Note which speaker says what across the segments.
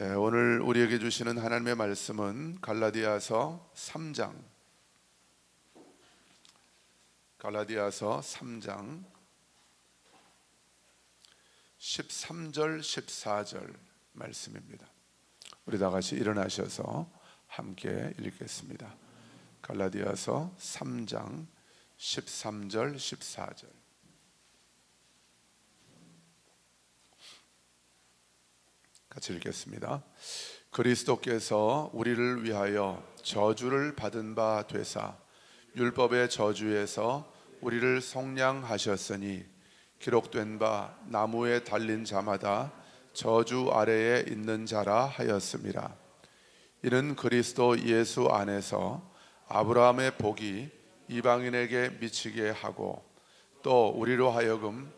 Speaker 1: 오늘 우리에게 주시는 하나님의 말씀은 갈라디아서 3장 13절 14절 말씀입니다. 우리 다 같이 일어나셔서 함께 읽겠습니다. 갈라디아서 3장 13절 14절. 같이 읽겠습니다. 그리스도께서 우리를 위하여 저주를 받은 바 되사 율법의 저주에서 우리를 속량하셨으니 기록된 바 나무에 달린 자마다 저주 아래에 있는 자라 하였음이라. 이는 그리스도 예수 안에서 아브라함의 복이 이방인에게 미치게 하고 또 우리로 하여금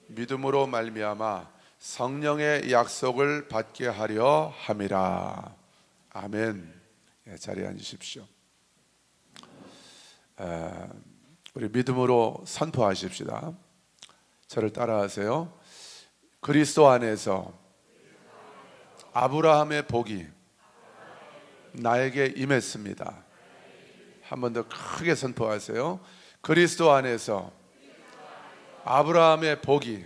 Speaker 1: 믿음으로 말미암아 성령의 약속을 받게 하려 함이라. 아멘. 자리에 앉으십시오. 우리 믿음으로 선포하십시다. 저를 따라하세요. 그리스도 안에서 아브라함의 복이 나에게 임했습니다. 한 번 더 크게 선포하세요. 그리스도 안에서 아브라함의 복이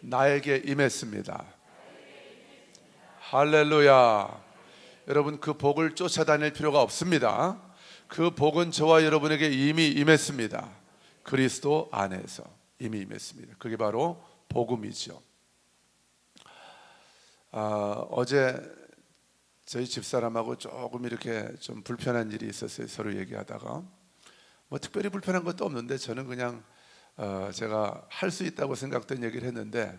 Speaker 1: 나에게 임했습니다. 할렐루야. 여러분, 그 복을 쫓아다닐 필요가 없습니다. 그 복은 저와 여러분에게 이미 임했습니다. 그리스도 안에서 이미 임했습니다. 그게 바로 복음이죠. 어제 저희 집사람하고 조금 이렇게 좀 불편한 일이 있었어요. 서로 얘기하다가 뭐 특별히 불편한 것도 없는데 저는 그냥 제가 할 수 있다고 생각된 얘기를 했는데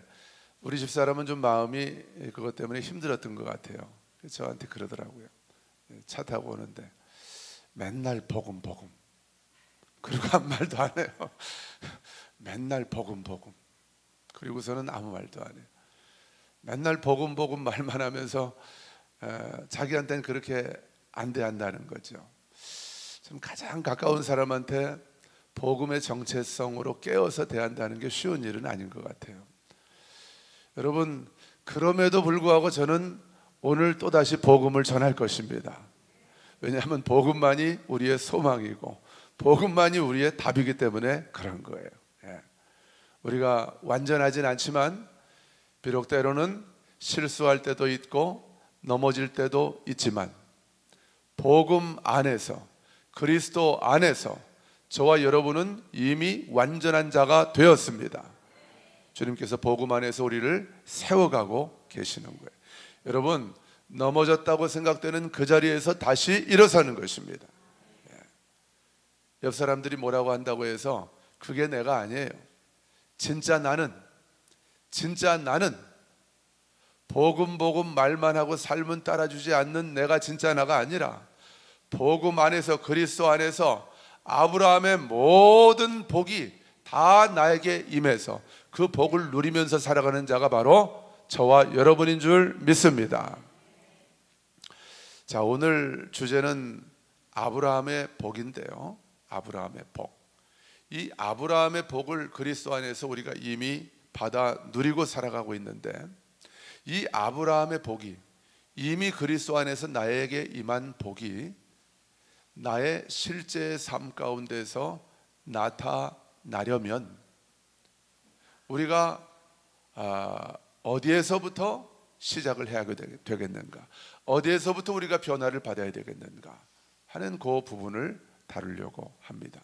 Speaker 1: 우리 집사람은 좀 마음이 그것 때문에 힘들었던 것 같아요. 저한테 그러더라고요. 차 타고 오는데 맨날 복음 그리고 아무 말도 안 해요. 맨날 복음 그리고서는 아무 말도 안 해요. 맨날 복음 말만 하면서 자기한테는 그렇게 안 대한다는 거죠. 좀 가장 가까운 사람한테 복음의 정체성으로 깨어서 대한다는 게 쉬운 일은 아닌 것 같아요. 여러분, 그럼에도 불구하고 저는 오늘 또다시 복음을 전할 것입니다. 왜냐하면 복음만이 우리의 소망이고 복음만이 우리의 답이기 때문에 그런 거예요. 우리가 완전하진 않지만 비록 때로는 실수할 때도 있고 넘어질 때도 있지만 복음 안에서, 그리스도 안에서 저와 여러분은 이미 완전한 자가 되었습니다. 주님께서 복음 안에서 우리를 세워가고 계시는 거예요. 여러분, 넘어졌다고 생각되는 그 자리에서 다시 일어서는 것입니다. 옆 사람들이 뭐라고 한다고 해서 그게 내가 아니에요. 진짜 나는 복음 말만 하고 삶은 따라주지 않는 내가 진짜 나가 아니라 복음 안에서, 그리스도 안에서 아브라함의 모든 복이 다 나에게 임해서 그 복을 누리면서 살아가는 자가 바로 저와 여러분인 줄 믿습니다. 자, 오늘 주제는 아브라함의 복인데요. 아브라함의 복. 이 아브라함의 복을 그리스도 안에서 우리가 이미 받아 누리고 살아가고 있는데 이 아브라함의 복이 이미 그리스도 안에서 나에게 임한 복이 나의 실제 삶 가운데서 나타나려면 우리가 어디에서부터 시작을 해야 되겠는가, 어디에서부터 우리가 변화를 받아야 되겠는가 하는 그 부분을 다루려고 합니다.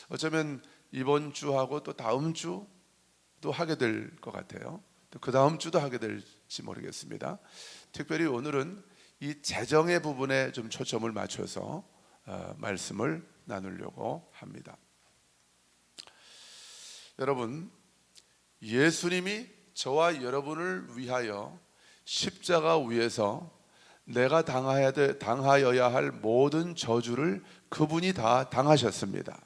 Speaker 1: 어쩌면 이번 주하고 또 다음 주도 하게 될 것 같아요. 또 그 다음 주도 하게 될지 모르겠습니다. 특별히 오늘은 이 재정의 부분에 좀 초점을 맞춰서 말씀을 나누려고 합니다. 여러분, 예수님이 저와 여러분을 위하여 십자가 위에서 내가 당하여야 할 모든 저주를 그분이 다 당하셨습니다.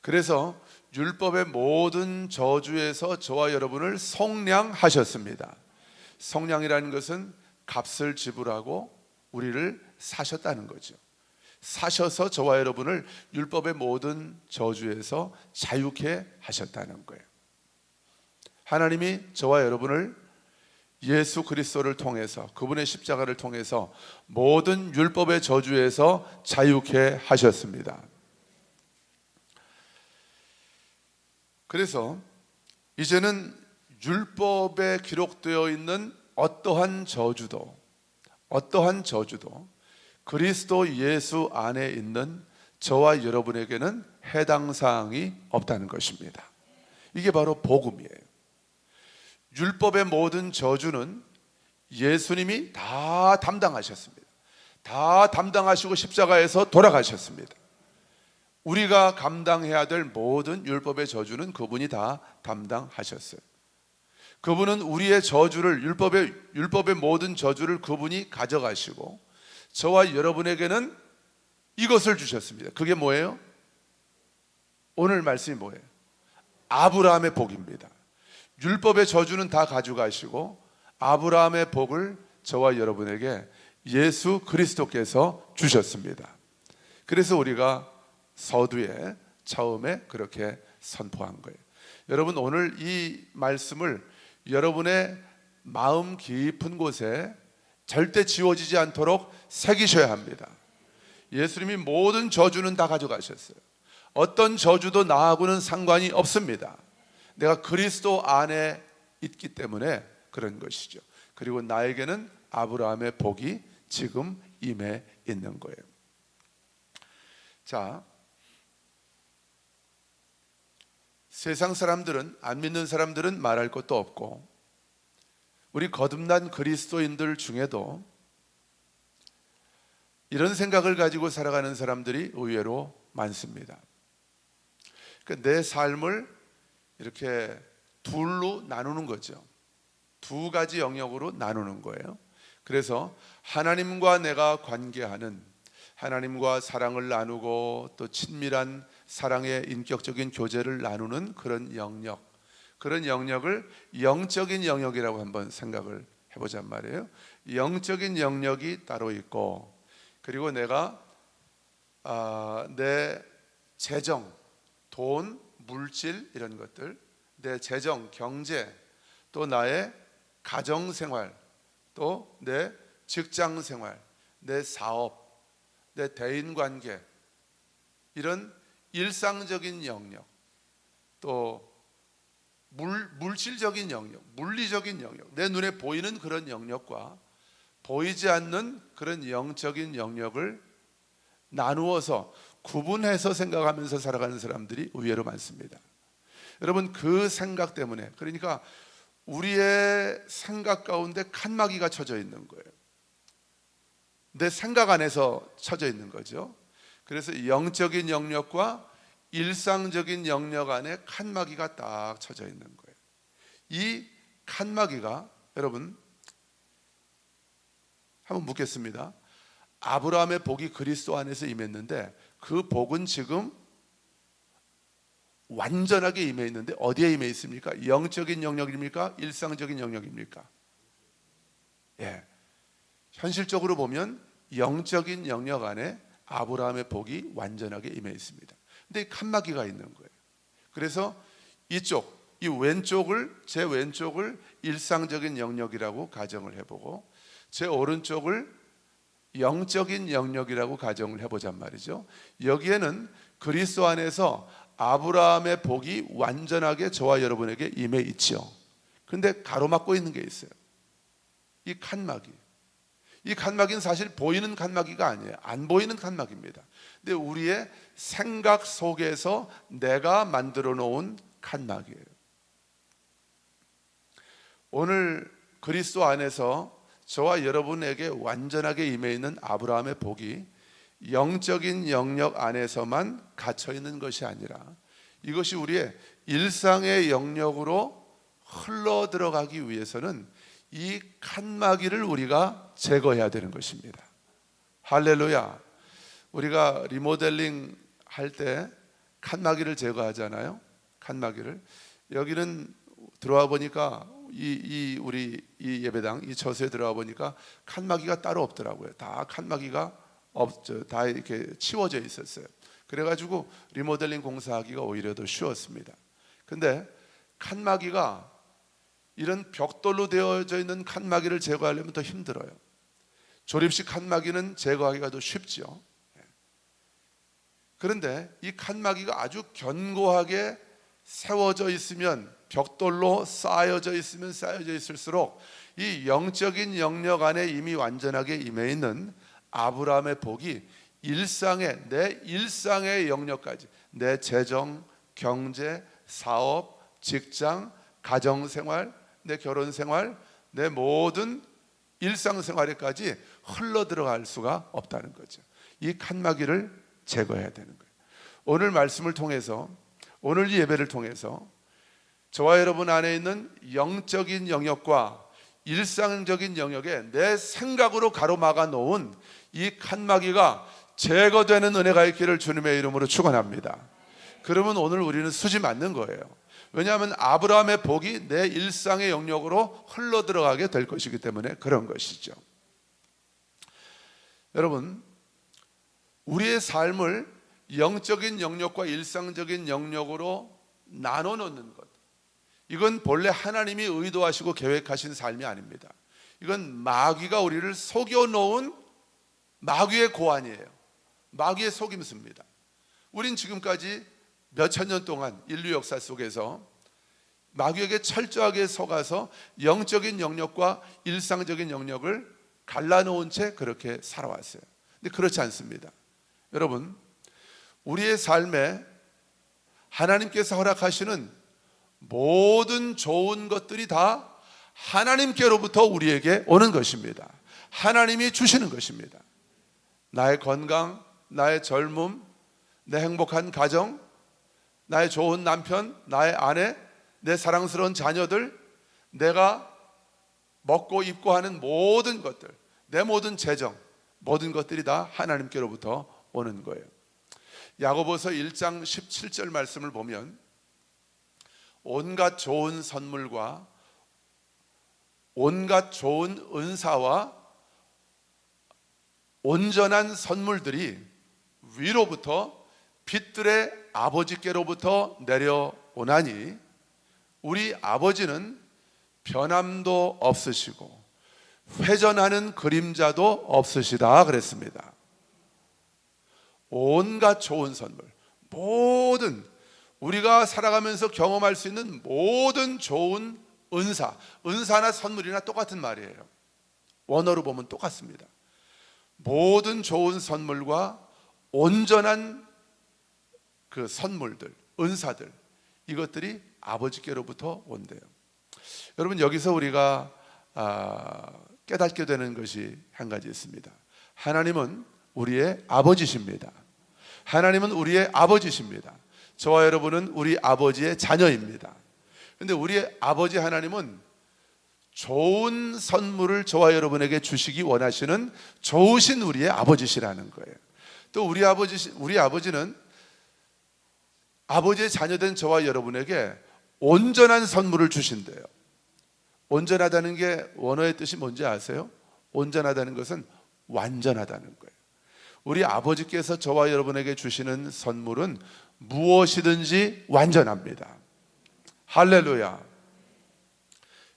Speaker 1: 그래서 율법의 모든 저주에서 저와 여러분을 속량하셨습니다. 속량이라는 것은 값을 지불하고 우리를 사셨다는 거죠. 사셔서 저와 여러분을 율법의 모든 저주에서 자유케 하셨다는 거예요. 하나님이 저와 여러분을 예수 그리스도를 통해서, 그분의 십자가를 통해서 모든 율법의 저주에서 자유케 하셨습니다. 그래서 이제는 율법에 기록되어 있는 어떠한 저주도 그리스도 예수 안에 있는 저와 여러분에게는 해당 사항이 없다는 것입니다. 이게 바로 복음이에요. 율법의 모든 저주는 예수님이 다 담당하셨습니다. 다 담당하시고 십자가에서 돌아가셨습니다. 우리가 감당해야 될 모든 율법의 저주는 그분이 다 담당하셨어요. 그분은 우리의 저주를, 율법의 모든 저주를 그분이 가져가시고 저와 여러분에게는 이것을 주셨습니다. 그게 뭐예요? 오늘 말씀이 뭐예요? 아브라함의 복입니다. 율법의 저주는 다 가져가시고 아브라함의 복을 저와 여러분에게 예수 그리스도께서 주셨습니다. 그래서 우리가 서두에 처음에 그렇게 선포한 거예요. 여러분, 오늘 이 말씀을 여러분의 마음 깊은 곳에 절대 지워지지 않도록 새기셔야 합니다. 예수님이 모든 저주는 다 가져가셨어요. 어떤 저주도 나하고는 상관이 없습니다. 내가 그리스도 안에 있기 때문에 그런 것이죠. 그리고 나에게는 아브라함의 복이 지금 임해 있는 거예요. 자, 세상 사람들은, 안 믿는 사람들은 말할 것도 없고 우리 거듭난 그리스도인들 중에도 이런 생각을 가지고 살아가는 사람들이 의외로 많습니다. 내 삶을 이렇게 둘로 나누는 거죠. 두 가지 영역으로 나누는 거예요. 그래서 하나님과 내가 관계하는, 하나님과 사랑을 나누고 또 친밀한 사랑의 인격적인 교제를 나누는 그런 영역, 그런 영역을 영적인 영역이라고 한번 생각을 해보잔 말이에요. 영적인 영역이 따로 있고, 그리고 내가 내 재정, 돈, 물질 이런 것들, 내 재정, 경제, 또 나의 가정생활, 또 내 직장생활, 내 사업, 내 대인관계, 이런 일상적인 영역, 또 물질적인 영역, 물리적인 영역, 내 눈에 보이는 그런 영역과 보이지 않는 그런 영적인 영역을 나누어서 구분해서 생각하면서 살아가는 사람들이 의외로 많습니다. 여러분, 그 생각 때문에, 그러니까 우리의 생각 가운데 칸막이가 쳐져 있는 거예요. 내 생각 안에서 쳐져 있는 거죠. 그래서 영적인 영역과 일상적인 영역 안에 칸막이가 딱 쳐져 있는 거예요. 이 칸막이가, 여러분 한번 묻겠습니다. 아브라함의 복이 그리스도 안에서 임했는데 그 복은 지금 완전하게 임해 있는데 어디에 임해 있습니까? 영적인 영역입니까? 일상적인 영역입니까? 예. 현실적으로 보면 영적인 영역 안에 아브라함의 복이 완전하게 임해 있습니다. 근데 칸막이가 있는 거예요. 그래서 이쪽, 제 왼쪽을 일상적인 영역이라고 가정을 해보고 제 오른쪽을 영적인 영역이라고 가정을 해보잔 말이죠. 여기에는 그리스도 안에서 아브라함의 복이 완전하게 저와 여러분에게 임해 있죠. 근데 가로막고 있는 게 있어요. 이 칸막이. 이 칸막이는 사실 보이는 칸막이가 아니에요. 안 보이는 칸막이입니다. 근데 우리의 생각 속에서 내가 만들어 놓은 칸막이에요. 오늘 그리스도 안에서 저와 여러분에게 완전하게 임해 있는 아브라함의 복이 영적인 영역 안에서만 갇혀 있는 것이 아니라 이것이 우리의 일상의 영역으로 흘러 들어가기 위해서는 이 칸막이를 우리가 제거해야 되는 것입니다. 할렐루야. 우리가 리모델링 할 때 칸막이를 제거하잖아요. 칸막이를. 여기는 들어와 보니까 우리 이 예배당 이 처소에 들어와 보니까 칸막이가 따로 없더라고요. 다 칸막이가 없죠. 다 이렇게 치워져 있었어요. 그래가지고 리모델링 공사하기가 오히려 더 쉬웠습니다. 근데 칸막이가 이런 벽돌로 되어져 있는 칸막이를 제거하려면 더 힘들어요. 조립식 칸막이는 제거하기가 더 쉽죠. 그런데 이 칸막이가 아주 견고하게 세워져 있으면, 벽돌로 쌓여져 있으면 쌓여져 있을수록 이 영적인 영역 안에 이미 완전하게 임해 있는 아브라함의 복이 내 일상의 영역까지, 내 재정, 경제, 사업, 직장, 가정생활, 내 결혼생활, 내 모든 일상생활에까지 흘러 들어갈 수가 없다는 거죠. 이 칸막이를 제거해야 되는 거예요. 오늘 말씀을 통해서, 오늘 이 예배를 통해서 저와 여러분 안에 있는 영적인 영역과 일상적인 영역에 내 생각으로 가로막아 놓은 이 칸막이가 제거되는 은혜가 있기를 주님의 이름으로 축원합니다. 그러면 오늘 우리는 수지 맞는 거예요. 왜냐하면 아브라함의 복이 내 일상의 영역으로 흘러 들어가게 될 것이기 때문에 그런 것이죠. 여러분, 우리의 삶을 영적인 영역과 일상적인 영역으로 나눠 놓는 것, 이건 본래 하나님이 의도하시고 계획하신 삶이 아닙니다. 이건 마귀가 우리를 속여 놓은 마귀의 고안이에요. 마귀의 속임수입니다. 우린 지금까지 몇천 년 동안 인류 역사 속에서 마귀에게 철저하게 속아서 영적인 영역과 일상적인 영역을 갈라놓은 채 그렇게 살아왔어요. 근데 그렇지 않습니다. 여러분, 우리의 삶에 하나님께서 허락하시는 모든 좋은 것들이 다 하나님께로부터 우리에게 오는 것입니다. 하나님이 주시는 것입니다. 나의 건강, 나의 젊음, 내 행복한 가정, 나의 좋은 남편, 나의 아내, 내 사랑스러운 자녀들, 내가 먹고 입고 하는 모든 것들, 내 모든 재정, 모든 것들이 다 하나님께로부터 오는 거예요. 야고보서 1장 17절 말씀을 보면 온갖 좋은 선물과 온갖 좋은 은사와 온전한 선물들이 위로부터 빛들의 아버지께로부터 내려오나니 우리 아버지는 변함도 없으시고 회전하는 그림자도 없으시다 그랬습니다. 온갖 좋은 선물, 모든 우리가 살아가면서 경험할 수 있는 모든 좋은 은사나 선물이나 똑같은 말이에요. 원어로 보면 똑같습니다. 모든 좋은 선물과 온전한 그 선물들, 은사들, 이것들이 아버지께로부터 온대요. 여러분, 여기서 우리가 깨닫게 되는 것이 한 가지 있습니다. 하나님은 우리의 아버지십니다. 하나님은 우리의 아버지십니다. 저와 여러분은 우리 아버지의 자녀입니다. 그런데 우리 아버지 하나님은 좋은 선물을 저와 여러분에게 주시기 원하시는 좋으신 우리의 아버지시라는 거예요. 또 우리 아버지는 아버지의 자녀된 저와 여러분에게 온전한 선물을 주신대요. 온전하다는 게 원어의 뜻이 뭔지 아세요? 온전하다는 것은 완전하다는 거예요. 우리 아버지께서 저와 여러분에게 주시는 선물은 무엇이든지 완전합니다. 할렐루야.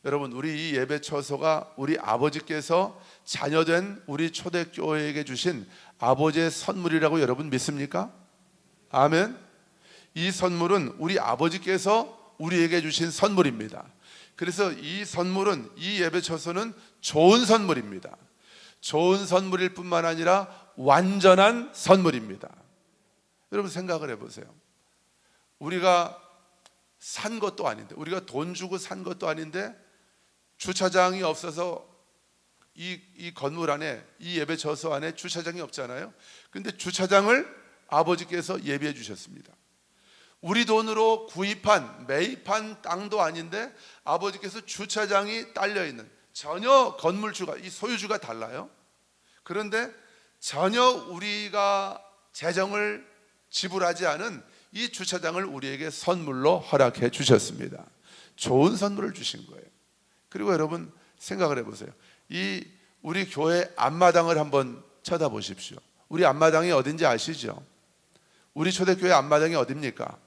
Speaker 1: 여러분, 우리 이 예배 처소가 우리 아버지께서 자녀된 우리 초대교회에게 주신 아버지의 선물이라고 여러분 믿습니까? 아멘. 이 선물은 우리 아버지께서 우리에게 주신 선물입니다. 그래서 이 선물은, 이 예배 처소는 좋은 선물입니다. 좋은 선물일 뿐만 아니라 완전한 선물입니다. 여러분 생각을 해보세요. 우리가 산 것도 아닌데, 우리가 돈 주고 산 것도 아닌데 주차장이 없어서 이 건물 안에, 이 예배 처소 안에 주차장이 없잖아요. 근데 주차장을 아버지께서 예비해 주셨습니다. 우리 돈으로 매입한 땅도 아닌데 아버지께서 주차장이 딸려있는, 전혀 건물주가, 이 소유주가 달라요. 그런데 전혀 우리가 재정을 지불하지 않은 이 주차장을 우리에게 선물로 허락해 주셨습니다. 좋은 선물을 주신 거예요. 그리고 여러분 생각을 해보세요. 이 우리 교회 앞마당을 한번 쳐다보십시오. 우리 앞마당이 어딘지 아시죠? 우리 초대교회 앞마당이 어딥니까?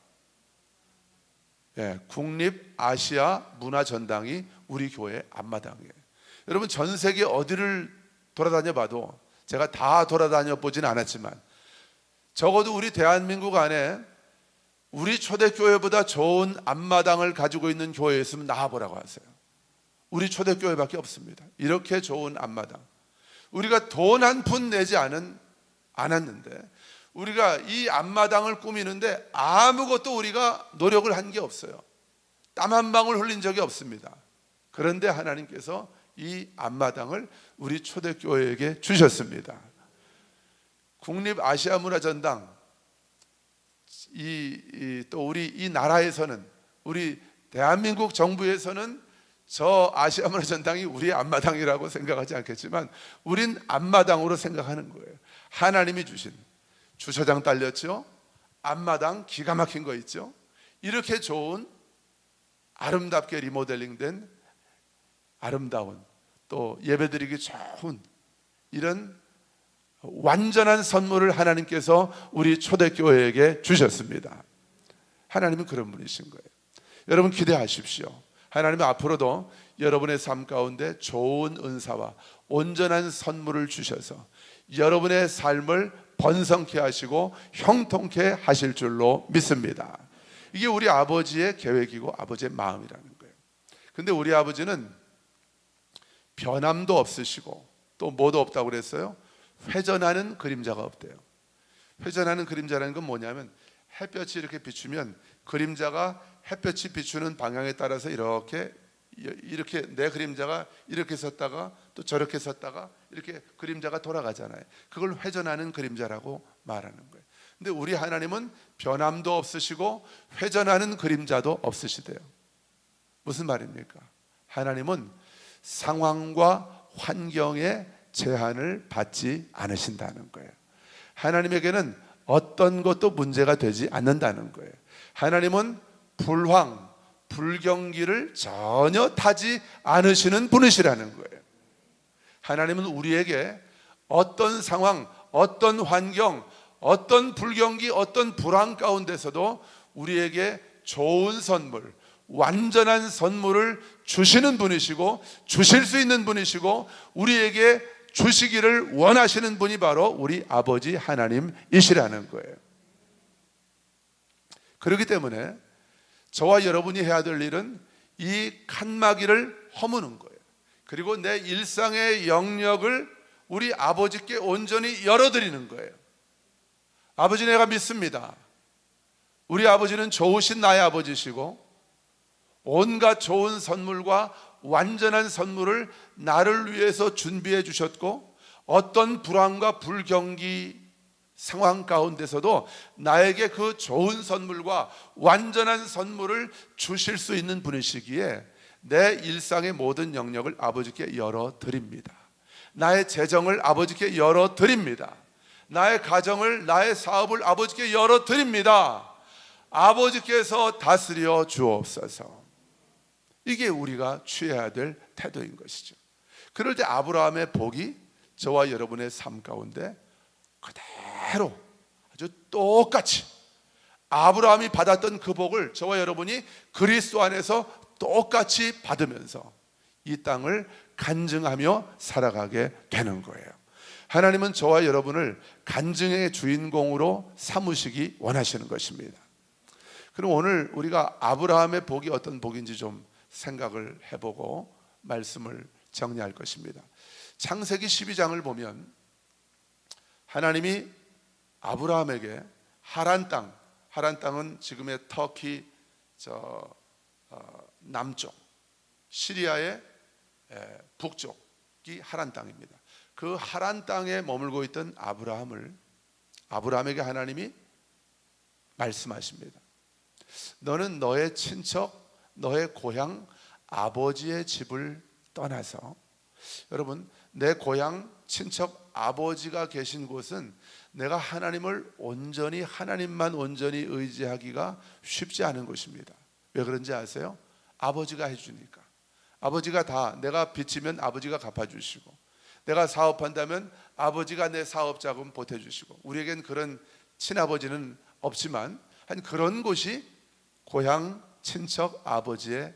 Speaker 1: 국립 아시아 문화전당이 우리 교회 앞마당이에요. 여러분, 전 세계 어디를 돌아다녀 봐도, 제가 다 돌아다녀 보진 않았지만 적어도 우리 대한민국 안에 우리 초대교회보다 좋은 앞마당을 가지고 있는 교회 있으면 나와보라고 하세요. 우리 초대교회밖에 없습니다. 이렇게 좋은 앞마당. 우리가 돈 한 푼 내지 않았는데 우리가 이 앞마당을 꾸미는데 아무것도 우리가 노력을 한 게 없어요. 땀 한 방울 흘린 적이 없습니다. 그런데 하나님께서 이 앞마당을 우리 초대교회에게 주셨습니다. 국립 아시아 문화전당, 또 우리 이 나라에서는, 우리 대한민국 정부에서는 저 아시아 문화전당이 우리의 앞마당이라고 생각하지 않겠지만 우린 앞마당으로 생각하는 거예요. 하나님이 주신, 주차장 딸렸죠? 앞마당 기가 막힌 거 있죠? 이렇게 좋은, 아름답게 리모델링된, 아름다운, 또 예배드리기 좋은 이런 완전한 선물을 하나님께서 우리 초대교회에게 주셨습니다. 하나님은 그런 분이신 거예요. 여러분, 기대하십시오. 하나님은 앞으로도 여러분의 삶 가운데 좋은 은사와 온전한 선물을 주셔서 여러분의 삶을 번성케 하시고 형통케 하실 줄로 믿습니다. 이게 우리 아버지의 계획이고 아버지의 마음이라는 거예요. 근데 우리 아버지는 변함도 없으시고 또 뭐도 없다고 그랬어요? 회전하는 그림자가 없대요. 회전하는 그림자라는 건 뭐냐면, 햇볕이 이렇게 비추면 그림자가 햇볕이 비추는 방향에 따라서 이렇게 내 그림자가 이렇게 섰다가 또 저렇게 섰다가 이렇게 그림자가 돌아가잖아요. 그걸 회전하는 그림자라고 말하는 거예요. 근데 우리 하나님은 변함도 없으시고 회전하는 그림자도 없으시대요. 무슨 말입니까? 하나님은 상황과 환경에 제한을 받지 않으신다는 거예요. 하나님에게는 어떤 것도 문제가 되지 않는다는 거예요. 하나님은 불황, 불경기를 전혀 타지 않으시는 분이시라는 거예요. 하나님은 우리에게 어떤 상황, 어떤 환경, 어떤 불경기, 어떤 불황 가운데서도 우리에게 좋은 선물, 완전한 선물을 주시는 분이시고 주실 수 있는 분이시고 우리에게 주시기를 원하시는 분이 바로 우리 아버지 하나님이시라는 거예요. 그렇기 때문에 저와 여러분이 해야 될 일은 이 칸막이를 허무는 거예요. 그리고 내 일상의 영역을 우리 아버지께 온전히 열어드리는 거예요. 아버지, 내가 믿습니다. 우리 아버지는 좋으신 나의 아버지시고 온갖 좋은 선물과 완전한 선물을 나를 위해서 준비해 주셨고, 어떤 불황과 불경기 상황 가운데서도 나에게 그 좋은 선물과 완전한 선물을 주실 수 있는 분이시기에 내 일상의 모든 영역을 아버지께 열어드립니다. 나의 재정을 아버지께 열어드립니다. 나의 가정을, 나의 사업을 아버지께 열어드립니다. 아버지께서 다스려 주옵소서. 이게 우리가 취해야 될 태도인 것이죠. 그럴 때 아브라함의 복이 저와 여러분의 삶 가운데 그대로 아주 똑같이 아브라함이 받았던 그 복을 저와 여러분이 그리스도 안에서 똑같이 받으면서 이 땅을 간증하며 살아가게 되는 거예요. 하나님은 저와 여러분을 간증의 주인공으로 삼으시기 원하시는 것입니다. 그럼 오늘 우리가 아브라함의 복이 어떤 복인지 좀 생각을 해보고 말씀을 정리할 것입니다. 창세기 12장을 보면 하나님이 아브라함에게 하란 땅은 지금의 터키 남쪽, 시리아의 북쪽이 하란 땅입니다. 그 하란 땅에 머물고 있던 아브라함에게 하나님이 말씀하십니다. 너는 너의 친척, 너의 고향 아버지의 집을 떠나서, 여러분, 내 고향 친척 아버지가 계신 곳은 내가 하나님만 온전히 의지하기가 쉽지 않은 곳입니다. 왜 그런지 아세요? 아버지가 해주니까. 아버지가 다, 내가 빚지면 아버지가 갚아주시고, 내가 사업한다면 아버지가 내 사업자금 보태주시고, 우리에겐 그런 친아버지는 없지만 한 그런 곳이 고향 친척 아버지의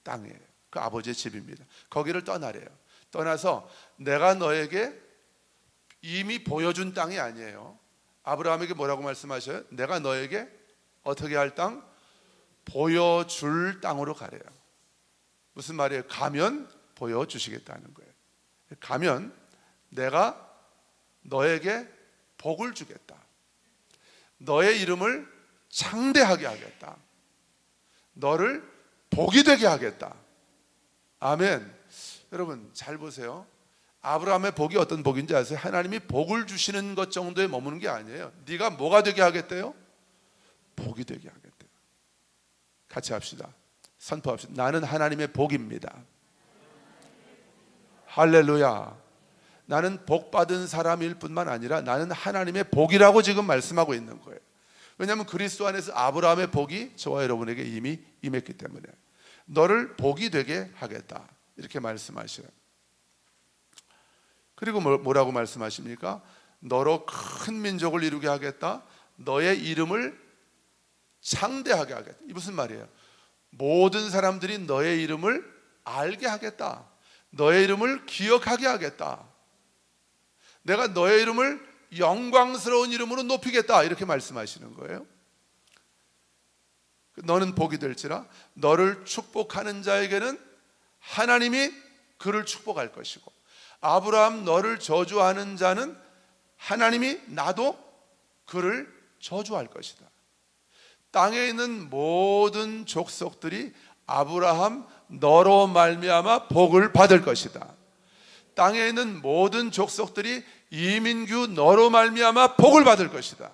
Speaker 1: 땅이에요. 그 아버지의 집입니다. 거기를 떠나래요. 떠나서 내가 너에게 이미 보여준 땅이 아니에요. 아브라함에게 뭐라고 말씀하셔요? 내가 너에게 어떻게 할 땅? 보여줄 땅으로 가래요. 무슨 말이에요? 가면 보여주시겠다는 거예요. 가면 내가 너에게 복을 주겠다. 너의 이름을 창대하게 하겠다. 너를 복이 되게 하겠다. 아멘. 여러분 잘 보세요. 아브라함의 복이 어떤 복인지 아세요? 하나님이 복을 주시는 것 정도에 머무는 게 아니에요. 네가 뭐가 되게 하겠대요? 복이 되게 하겠대요. 같이 합시다. 선포합시다. 나는 하나님의 복입니다. 할렐루야. 나는 복 받은 사람일 뿐만 아니라 나는 하나님의 복이라고 지금 말씀하고 있는 거예요. 왜냐하면 그리스도 안에서 아브라함의 복이 저와 여러분에게 이미 임했기 때문에 너를 복이 되게 하겠다 이렇게 말씀하셔요. 그리고 뭐라고 말씀하십니까? 너로 큰 민족을 이루게 하겠다. 너의 이름을 창대하게 하겠다. 이 무슨 말이에요? 모든 사람들이 너의 이름을 알게 하겠다. 너의 이름을 기억하게 하겠다. 내가 너의 이름을 영광스러운 이름으로 높이겠다 이렇게 말씀하시는 거예요. 너는 복이 될지라 너를 축복하는 자에게는 하나님이 그를 축복할 것이고 아브라함 너를 저주하는 자는 하나님이 나도 그를 저주할 것이다. 땅에 있는 모든 족속들이 아브라함 너로 말미암아 복을 받을 것이다. 땅에 있는 모든 족속들이 이민규 너로 말미암아 복을 받을 것이다.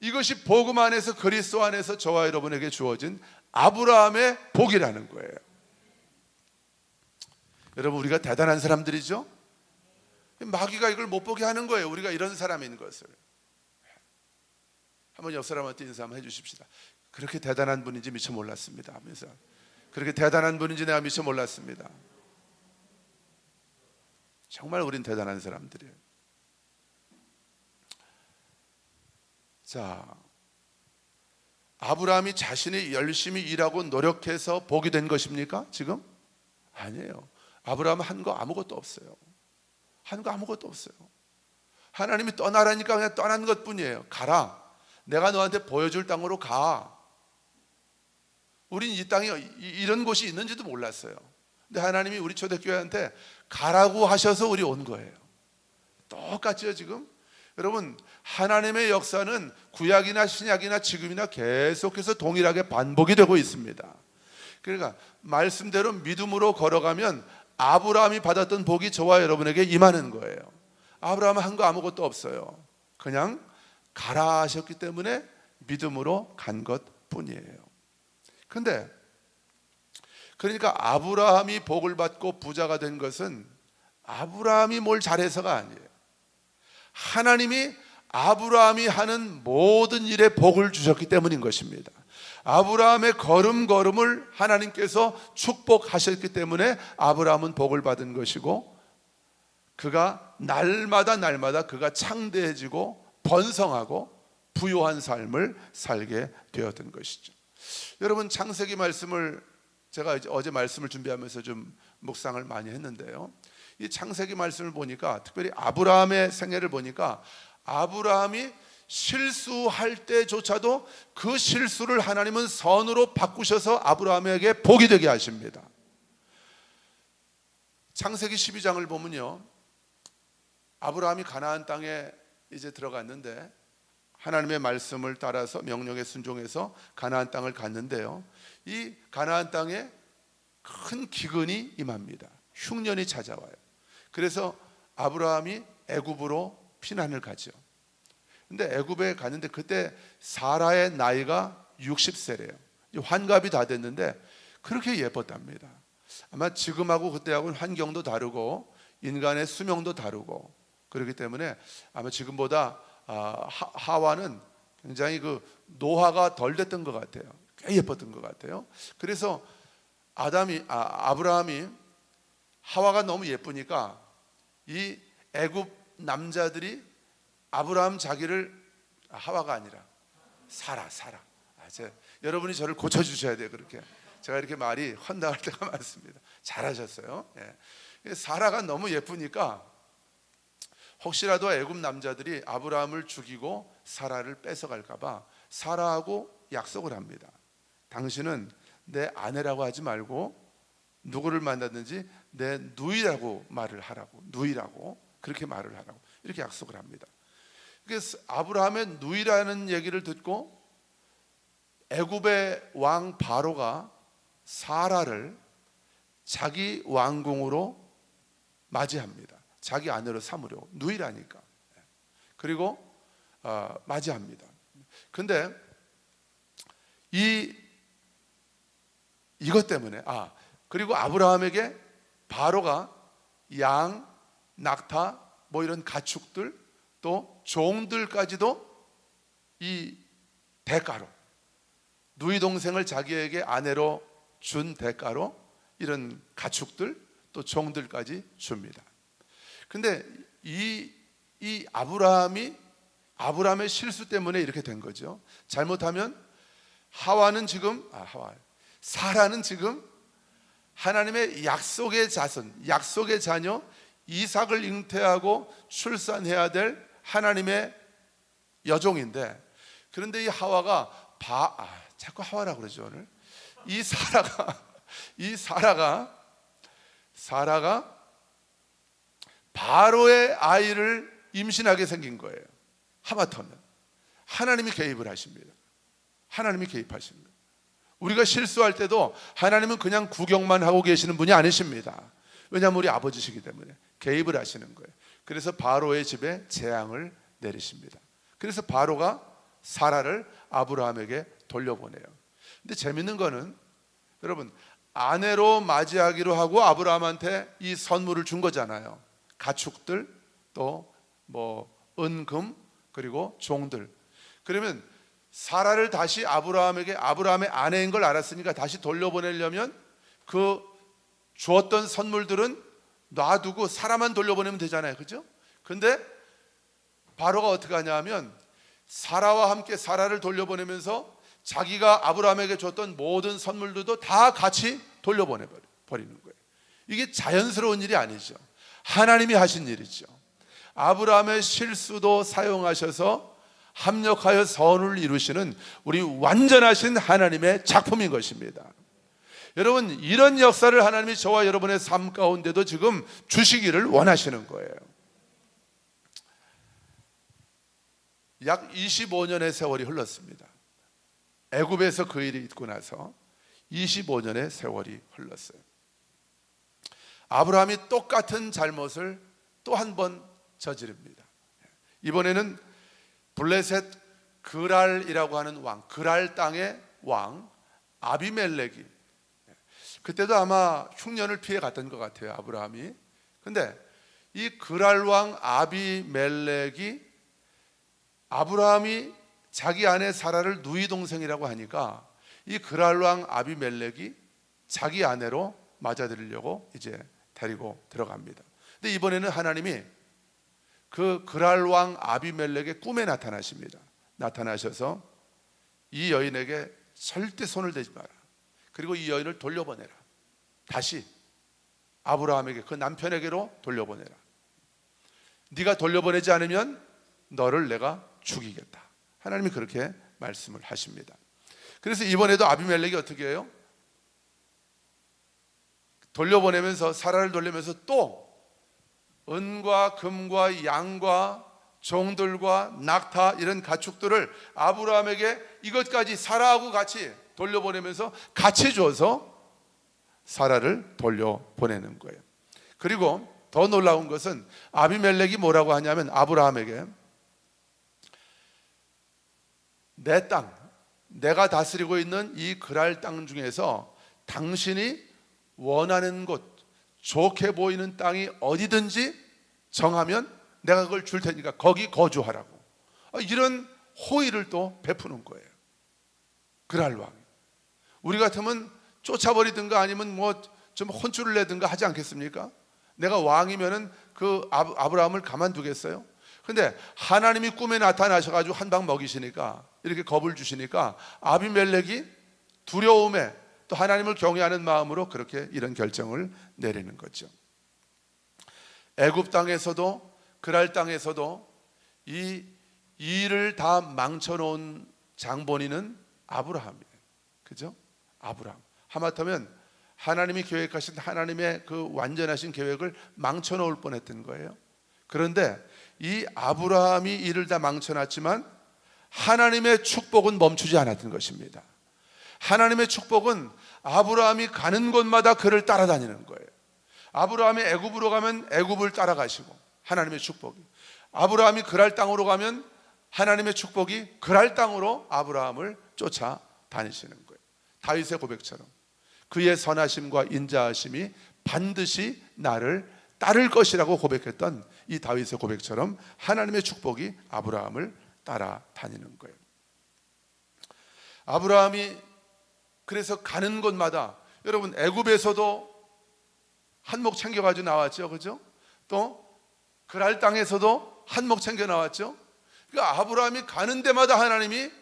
Speaker 1: 이것이 복음 안에서 그리스도 안에서 저와 여러분에게 주어진 아브라함의 복이라는 거예요. 여러분 우리가 대단한 사람들이죠. 마귀가 이걸 못 보게 하는 거예요. 우리가 이런 사람인 것을. 한번 옆 사람한테 인사 한번 해주십시다. 그렇게 대단한 분인지 미처 몰랐습니다 하면서. 그렇게 대단한 분인지 내가 미처 몰랐습니다. 정말 우린 대단한 사람들이에요. 자, 아브라함이 자신이 열심히 일하고 노력해서 복이 된 것입니까? 지금? 아니에요. 아브라함은 한 거 아무것도 없어요. 한 거 아무것도 없어요. 하나님이 떠나라니까 그냥 떠난 것뿐이에요. 가라. 내가 너한테 보여줄 땅으로 가. 우린 이 땅에 이런 곳이 있는지도 몰랐어요. 근데 하나님이 우리 초대교회한테 가라고 하셔서 우리 온 거예요. 똑같죠 지금? 여러분 하나님의 역사는 구약이나 신약이나 지금이나 계속해서 동일하게 반복이 되고 있습니다. 그러니까 말씀대로 믿음으로 걸어가면 아브라함이 받았던 복이 저와 여러분에게 임하는 거예요. 아브라함은 한 거 아무것도 없어요. 그냥 가라 하셨기 때문에 믿음으로 간 것뿐이에요. 근데 그러니까 아브라함이 복을 받고 부자가 된 것은 아브라함이 뭘 잘해서가 아니에요. 하나님이 아브라함이 하는 모든 일에 복을 주셨기 때문인 것입니다. 아브라함의 걸음걸음을 하나님께서 축복하셨기 때문에 아브라함은 복을 받은 것이고 그가 날마다 그가 창대해지고 번성하고 부요한 삶을 살게 되었던 것이죠. 여러분 창세기 말씀을 제가 어제 말씀을 준비하면서 좀 묵상을 많이 했는데요. 이 창세기 말씀을 보니까 특별히 아브라함의 생애를 보니까 아브라함이 실수할 때조차도 그 실수를 하나님은 선으로 바꾸셔서 아브라함에게 복이 되게 하십니다. 창세기 12장을 보면요, 아브라함이 가나안 땅에 이제 들어갔는데 하나님의 말씀을 따라서 명령에 순종해서 가나안 땅을 갔는데요, 이 가나안 땅에 큰 기근이 임합니다. 흉년이 찾아와요. 그래서 아브라함이 애굽으로 피난을 가죠. 근데 애굽에 갔는데 그때 사라의 나이가 60세래요. 환갑이 다 됐는데 그렇게 예뻤답니다. 아마 지금하고 그때하고는 환경도 다르고 인간의 수명도 다르고 그렇기 때문에 아마 지금보다 하와는 굉장히 그 노화가 덜 됐던 것 같아요. 꽤 예뻤던 것 같아요. 그래서 아브라함이 하와가 너무 예쁘니까 이 애굽 남자들이 아브라함 자기를 하와가 아니라 사라 여러분이 저를 고쳐주셔야 돼요. 그렇게 제가 이렇게 말이 헌당할 때가 많습니다. 잘하셨어요. 예. 사라가 너무 예쁘니까 혹시라도 애굽 남자들이 아브라함을 죽이고 사라를 뺏어갈까 봐 사라하고 약속을 합니다. 당신은 내 아내라고 하지 말고 누구를 만나든지 내 누이라고 말을 하라고, 누이라고 그렇게 말을 하라고 이렇게 약속을 합니다. 그래서 아브라함의 누이라는 얘기를 듣고 애굽의 왕 바로가 사라를 자기 왕궁으로 맞이합니다. 자기 아내로 삼으려고, 누이라니까. 그리고 맞이합니다. 근데 이것 때문에 그리고 아브라함에게 바로가 양, 낙타, 뭐 이런 가축들 또 종들까지도 이 대가로, 누이 동생을 자기에게 아내로 준 대가로 이런 가축들 또 종들까지 줍니다. 근데 이 아브라함의 실수 때문에 이렇게 된 거죠. 잘못하면 사라는 지금 하나님의 약속의 자손, 약속의 자녀 이삭을 잉태하고 출산해야 될 하나님의 여종인데, 그런데 이 하와가 자꾸 하와라 그러죠 오늘. 이 사라가 바로의 아이를 임신하게 생긴 거예요. 하마터면 하나님이 개입을 하십니다. 하나님이 개입하십니다. 우리가 실수할 때도 하나님은 그냥 구경만 하고 계시는 분이 아니십니다. 왜냐하면 우리 아버지시기 때문에 개입을 하시는 거예요. 그래서 바로의 집에 재앙을 내리십니다. 그래서 바로가 사라를 아브라함에게 돌려보내요. 근데 재밌는 거는 여러분, 아내로 맞이하기로 하고 아브라함한테 이 선물을 준 거잖아요. 가축들 또 뭐 은금 그리고 종들. 그러면 사라를 다시 아브라함의 아내인 걸 알았으니까 다시 돌려보내려면 그 주었던 선물들은 놔두고 사라만 돌려보내면 되잖아요. 그죠? 근데 바로가 어떻게 하냐면 사라와 함께 사라를 돌려보내면서 자기가 아브라함에게 줬던 모든 선물들도 다 같이 돌려보내버리는 거예요. 이게 자연스러운 일이 아니죠. 하나님이 하신 일이죠. 아브라함의 실수도 사용하셔서 합력하여 선을 이루시는 우리 완전하신 하나님의 작품인 것입니다. 여러분, 이런 역사를 하나님이 저와 여러분의 삶 가운데도 지금 주시기를 원하시는 거예요. 약 25년의 세월이 흘렀습니다. 애굽에서 그 일이 있고 나서 25년의 세월이 흘렀어요. 아브라함이 똑같은 잘못을 또 한 번 저지릅니다. 이번에는 블레셋 그랄이라고 하는 왕, 그랄 땅의 왕 아비멜렉이, 그때도 아마 흉년을 피해 갔던 것 같아요, 아브라함이. 근데 이 그랄 왕 아비멜렉이 아브라함이 자기 아내 사라를 누이 동생이라고 하니까 이 그랄 왕 아비멜렉이 자기 아내로 맞아들이려고 이제 데리고 들어갑니다. 근데 이번에는 하나님이 그 그랄 왕 아비멜렉의 꿈에 나타나십니다. 나타나셔서 이 여인에게 절대 손을 대지 마라. 그리고 이 여인을 돌려보내라. 다시 아브라함에게, 그 남편에게로 돌려보내라. 네가 돌려보내지 않으면 너를 내가 죽이겠다. 하나님이 그렇게 말씀을 하십니다. 그래서 이번에도 아비멜렉이 어떻게 해요? 돌려보내면서, 사라를 돌리면서 또 은과 금과 양과 종들과 낙타 이런 가축들을 아브라함에게 이것까지 사라하고 같이 돌려보내면서 같이 줘서 사라를 돌려보내는 거예요. 그리고 더 놀라운 것은 아비멜렉이 뭐라고 하냐면 아브라함에게 내 땅, 내가 다스리고 있는 이 그랄 땅 중에서 당신이 원하는 곳, 좋게 보이는 땅이 어디든지 정하면 내가 그걸 줄 테니까 거기 거주하라고, 이런 호의를 또 베푸는 거예요. 그랄 왕이. 우리 같으면 쫓아버리든가 아니면 뭐 좀 혼쭐을 내든가 하지 않겠습니까? 내가 왕이면은 그 아브라함을 가만두겠어요? 근데 하나님이 꿈에 나타나셔가지고 한 방 먹이시니까, 이렇게 겁을 주시니까 아비멜렉이 두려움에 또 하나님을 경외하는 마음으로 그렇게 이런 결정을 내리는 거죠. 애굽 땅에서도 그랄 땅에서도 이 일을 다 망쳐놓은 장본인은 아브라함이에요. 그죠? 아브라함. 하마터면 하나님이 계획하신 하나님의 그 완전하신 계획을 망쳐놓을 뻔했던 거예요. 그런데 이 아브라함이 일을 다 망쳐놨지만 하나님의 축복은 멈추지 않았던 것입니다. 하나님의 축복은 아브라함이 가는 곳마다 그를 따라다니는 거예요. 아브라함이 애굽으로 가면 애굽을 따라가시고 하나님의 축복이, 아브라함이 그랄 땅으로 가면 하나님의 축복이 그랄 땅으로 아브라함을 쫓아다니시는 거예요. 다윗의 고백처럼 그의 선하심과 인자하심이 반드시 나를 따를 것이라고 고백했던 이 다윗의 고백처럼 하나님의 축복이 아브라함을 따라다니는 거예요. 아브라함이 그래서 가는 곳마다, 여러분 애굽에서도 한몫 챙겨가지고 나왔죠, 그죠? 또 그랄 땅에서도 한몫 챙겨 나왔죠. 그러니까 아브라함이 가는 데마다 하나님이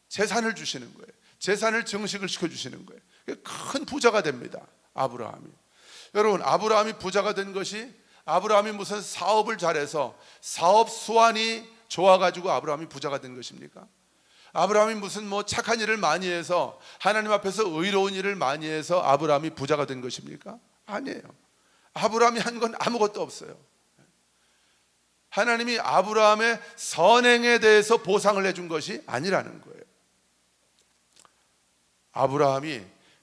Speaker 1: 재산을 주시는 거예요. 재산을 증식을 시켜주시는 거예요. 큰 부자가 됩니다, 아브라함이. 여러분, 아브라함이 부자가 된 것이, 아브라함이 무슨 사업을 잘해서 사업 수완이 좋아가지고 아브라함이 부자가 된 것입니까? 아브라함이 무슨 착한 일을 많이 해서 하나님 앞에서 의로운 일을 많이 해서 아브라함이 부자가 된 것입니까? 아니에요. 아브라함이 한 건 아무것도 없어요. 하나님이 아브라함의 선행에 대해서 보상을 해준 것이 아니라는 거예요. 아브라함이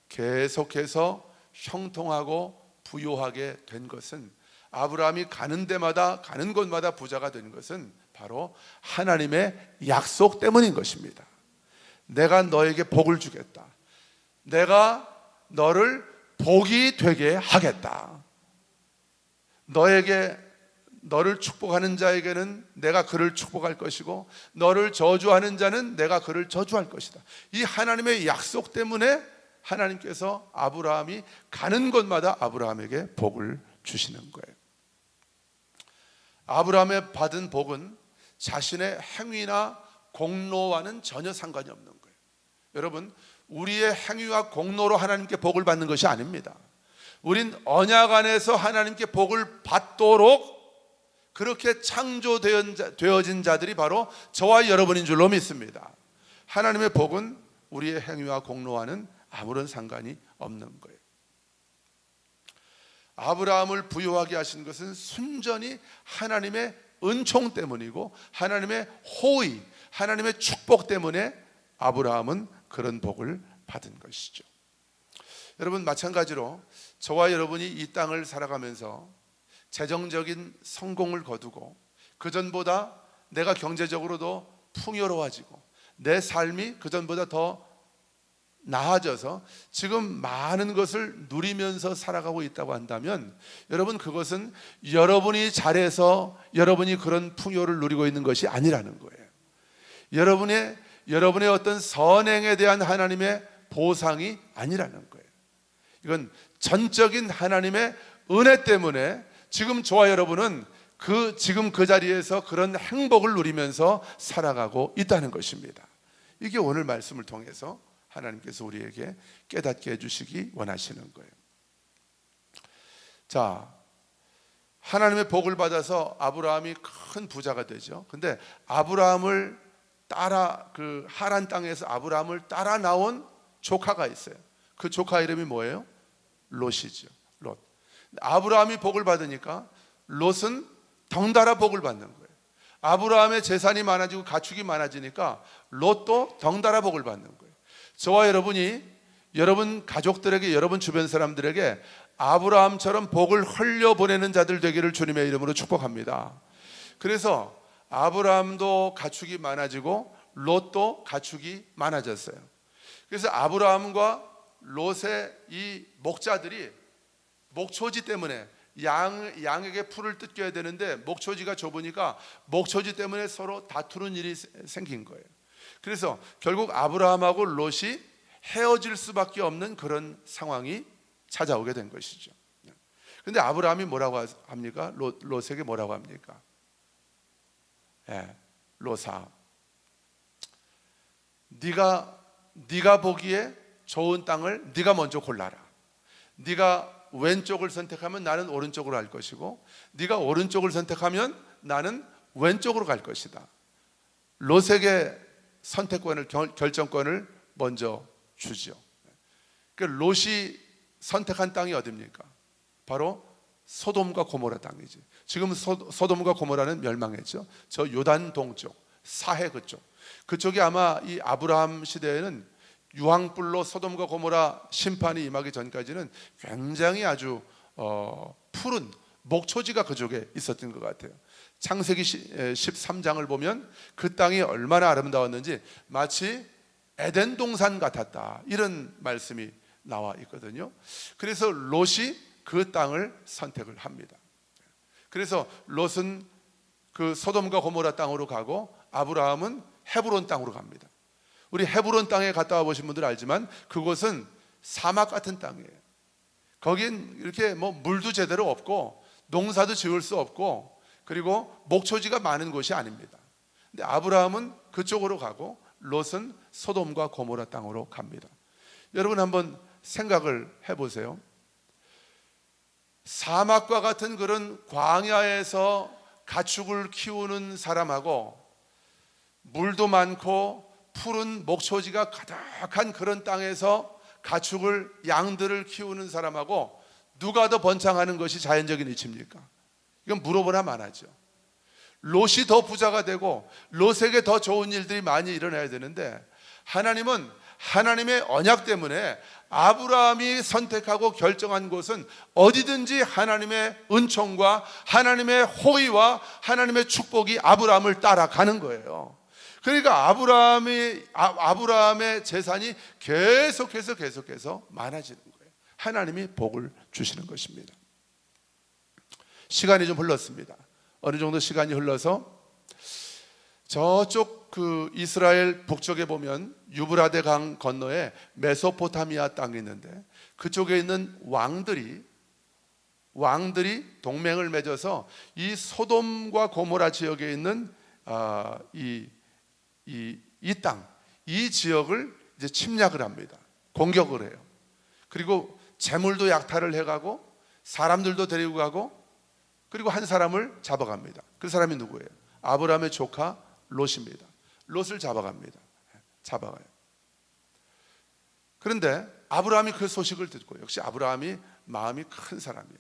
Speaker 1: 계속해서 형통하고 부유하게 된 것은, 아브라함이 가는 데마다 가는 곳마다 부자가 된 것은 바로 하나님의 약속 때문인 것입니다. 내가 너에게 복을 주겠다. 내가 너를 복이 되게 하겠다. 너를 축복하는 자에게는 내가 그를 축복할 것이고, 너를 저주하는 자는 내가 그를 저주할 것이다. 이 하나님의 약속 때문에 하나님께서 아브라함이 가는 곳마다 아브라함에게 복을 주시는 거예요. 아브라함의 받은 복은 자신의 행위나 공로와는 전혀 상관이 없는 거예요. 여러분, 우리의 행위와 공로로 하나님께 복을 받는 것이 아닙니다. 우린 언약 안에서 하나님께 복을 받도록 그렇게 창조되어진 자들이 바로 저와 여러분인 줄로 믿습니다. 하나님의 복은 우리의 행위와 공로와는 아무런 상관이 없는 거예요. 아브라함을 부유하게 하신 것은 순전히 하나님의 은총 때문이고, 하나님의 호의, 하나님의 축복 때문에 아브라함은 그런 복을 받은 것이죠. 여러분, 마찬가지로 저와 여러분이 이 땅을 살아가면서 재정적인 성공을 거두고 그전보다 내가 경제적으로도 풍요로워지고 내 삶이 그전보다 더 나아져서 지금 많은 것을 누리면서 살아가고 있다고 한다면, 여러분, 그것은 여러분이 잘해서 여러분이 그런 풍요를 누리고 있는 것이 아니라는 거예요. 여러분의 어떤 선행에 대한 하나님의 보상이 아니라는 거예요. 이건 전적인 하나님의 은혜 때문에 지금 저와 여러분은 지금 그 자리에서 그런 행복을 누리면서 살아가고 있다는 것입니다. 이게 오늘 말씀을 통해서 하나님께서 우리에게 깨닫게 해주시기 원하시는 거예요. 자, 하나님의 복을 받아서 아브라함이 큰 부자가 되죠. 근데 아브라함을 따라, 그 하란 땅에서 아브라함을 따라 나온 조카가 있어요. 그 조카 이름이 뭐예요? 롯이죠. 롯. 아브라함이 복을 받으니까 롯은 덩달아 복을 받는 거예요. 아브라함의 재산이 많아지고 가축이 많아지니까 롯도 덩달아 복을 받는 거예요. 저와 여러분이 여러분 가족들에게, 여러분 주변 사람들에게 아브라함처럼 복을 흘려보내는 자들 되기를 주님의 이름으로 축복합니다. 그래서 아브라함도 가축이 많아지고 롯도 가축이 많아졌어요. 그래서 아브라함과 롯의 이 목자들이 목초지 때문에 양에게 풀을 뜯겨야 되는데 목초지가 좁으니까 목초지 때문에 서로 다투는 일이 생긴 거예요. 그래서 결국 아브라함하고 롯이 헤어질 수밖에 없는 그런 상황이 찾아오게 된 것이죠. 그런데 아브라함이 뭐라고 합니까? 롯에게 뭐라고 합니까? 예, 롯아, 네가 보기에 좋은 땅을 네가 먼저 골라라. 네가 왼쪽을 선택하면 나는 오른쪽으로 갈 것이고, 네가 오른쪽을 선택하면 나는 왼쪽으로 갈 것이다. 롯에게 선택권을, 결정권을 먼저 주죠. 그 롯이 선택한 땅이 어디입니까? 바로 소돔과 고모라 땅이지. 지금 소돔과 고모라는 멸망했죠. 저 요단 동쪽, 사해 그쪽이 아마 이 아브라함 시대에는 유황불로 소돔과 고모라 심판이 임하기 전까지는 굉장히 아주 푸른 목초지가 그쪽에 있었던 것 같아요. 창세기 13장을 보면 그 땅이 얼마나 아름다웠는지 마치 에덴 동산 같았다, 이런 말씀이 나와 있거든요. 그래서 롯이 그 땅을 선택을 합니다. 그래서 롯은 그 소돔과 고모라 땅으로 가고 아브라함은 헤브론 땅으로 갑니다. 우리 헤브론 땅에 갔다 와 보신 분들 알지만 그곳은 사막 같은 땅이에요. 거긴 이렇게 뭐 물도 제대로 없고 농사도 지을 수 없고 그리고 목초지가 많은 곳이 아닙니다. 근데 아브라함은 그쪽으로 가고 롯은 소돔과 고모라 땅으로 갑니다. 여러분 한번 생각을 해보세요. 사막과 같은 그런 광야에서 가축을 키우는 사람하고 물도 많고 푸른 목초지가 가득한 그런 땅에서 가축을, 양들을 키우는 사람하고 누가 더 번창하는 것이 자연적인 이치입니까? 이건 물어보나 마나죠. 롯이 더 부자가 되고 롯에게 더 좋은 일들이 많이 일어나야 되는데, 하나님은 하나님의 언약 때문에 아브라함이 선택하고 결정한 곳은 어디든지 하나님의 은총과 하나님의 호의와 하나님의 축복이 아브라함을 따라가는 거예요. 그러니까 아브라함의 재산이 계속해서 많아지는 거예요. 하나님이 복을 주시는 것입니다. 시간이 좀 흘렀습니다. 어느 정도 시간이 흘러서 저쪽 그 이스라엘 북쪽에 보면 유브라데 강 건너에 메소포타미아 땅이 있는데, 그쪽에 있는 왕들이 동맹을 맺어서 이 소돔과 고모라 지역에 있는 이 땅, 이 지역을 이제 침략을 합니다. 공격을 해요. 그리고 재물도 약탈을 해가고 사람들도 데리고 가고, 그리고 한 사람을 잡아갑니다. 그 사람이 누구예요? 아브라함의 조카 롯입니다. 롯을 잡아갑니다. 잡아가요. 그런데 아브라함이 그 소식을 듣고, 역시 아브라함이 마음이 큰 사람이에요.